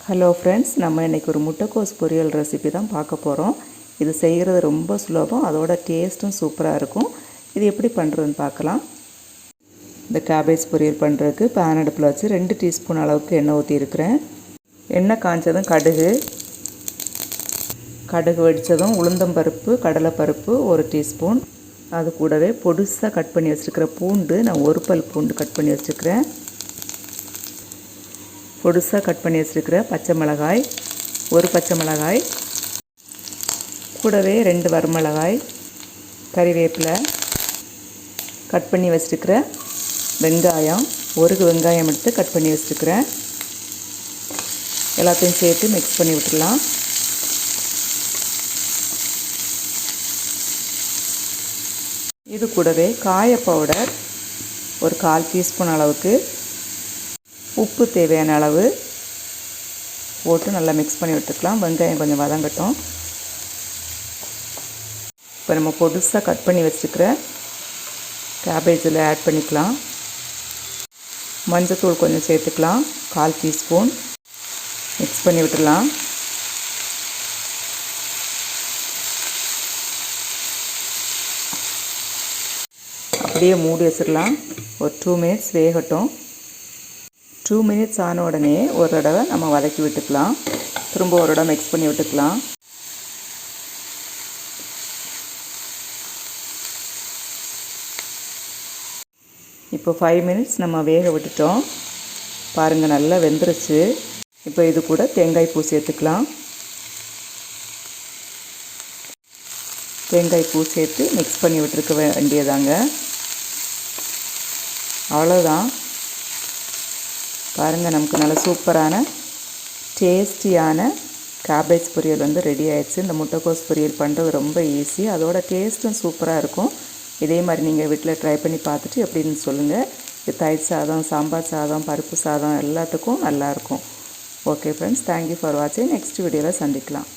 Hello friends, நம்ம இன்றைக்கி ஒரு முட்டைக்கோஸ் பொரியல் ரெசிபி தான் பார்க்க போகிறோம். இது செய்கிறது ரொம்ப சுலபம், அதோட டேஸ்ட்டும் சூப்பராக இருக்கும். இது எப்படி பண்ணுறதுன்னு பார்க்கலாம். இந்த கேபேஜ் பொரியல் பண்ணுறதுக்கு பேன் அடுப்பில் வச்சு 2 டீஸ்பூன் அளவுக்கு எண்ணெய் ஊற்றிருக்கிறேன். எண்ணெய் காய்ச்சதும் கடுகு வெடித்ததும் உளுந்தம்பருப்பு, கடலைப்பருப்பு 1 டீஸ்பூன். அது கூடவே பொடுசாக கட் பண்ணி வச்சுருக்கிற பூண்டு, நான் 1 பல் பூண்டு கட் பண்ணி வச்சுருக்கிறேன். பொடுசாக கட் பண்ணி வச்சுருக்கிற பச்சை மிளகாய், 1 பச்சை மிளகாய், கூடவே 2 வரமிளகாய், கறிவேப்பிலை, கட் பண்ணி வச்சுருக்கிற வெங்காயம், 1 வெங்காயம் எடுத்து கட் பண்ணி வச்சுருக்கிறேன். எல்லாத்தையும் சேர்த்து மிக்ஸ் பண்ணி விட்டுடலாம். இது கூடவே காய பவுடர் 1/4 டீஸ்பூன் அளவுக்கு, உப்பு தேவையான அளவு போட்டு நல்லா மிக்ஸ் பண்ணி விட்டுக்கலாம். வெங்காயம் கொஞ்சம் வதங்கட்டும். இப்போ நம்ம பொடுசாக கட் பண்ணி வச்சுருக்கிற கேபேஜில் ஆட் பண்ணிக்கலாம். மஞ்சத்தூள் கொஞ்சம் சேர்த்துக்கலாம், 1/4 டீஸ்பூன். மிக்ஸ் பண்ணி விட்டுடலாம். அப்படியே மூடி வச்சிடலாம். ஒரு 2 மினிட்ஸ் வேகட்டும். 2 மினிட்ஸ் ஆன உடனே ஒரு தடவை நம்ம வதக்கி விட்டுக்கலாம். திரும்ப ஒரு தடவை மிக்ஸ் பண்ணி விட்டுக்கலாம். இப்போ 5 மினிட்ஸ் நம்ம வேக விட்டுட்டோம். பாருங்கள், நல்லா வெந்துருச்சு. இப்போ இது கூட தேங்காய் பூ சேர்த்துக்கலாம். தேங்காய் பூ சேர்த்து மிக்ஸ் பண்ணி விட்டுருக்க வேண்டியதாங்க. அவ்வளோதான். பாருங்கள், நமக்கு நல்ல சூப்பரான டேஸ்டியான கேபேஜ் பொரியல் ரெடி ஆயிடுச்சு. இந்த முட்டைக்கோஸ் பொரியல் பண்ணுறது ரொம்ப ஈஸி, அதோட டேஸ்ட்டும் சூப்பராக இருக்கும். இதே மாதிரி நீங்கள் வீட்டில் ட்ரை பண்ணி பார்த்துட்டு எப்படின்னு சொல்லுங்கள். இது தயிர் சாதம், சாம்பார் சாதம், பருப்பு சாதம் எல்லாத்துக்கும் நல்லாயிருக்கும். ஓகே ஃப்ரெண்ட்ஸ், தேங்க்யூ ஃபார் வாட்சிங். நெக்ஸ்ட் வீடியோவில் சந்திக்கலாம்.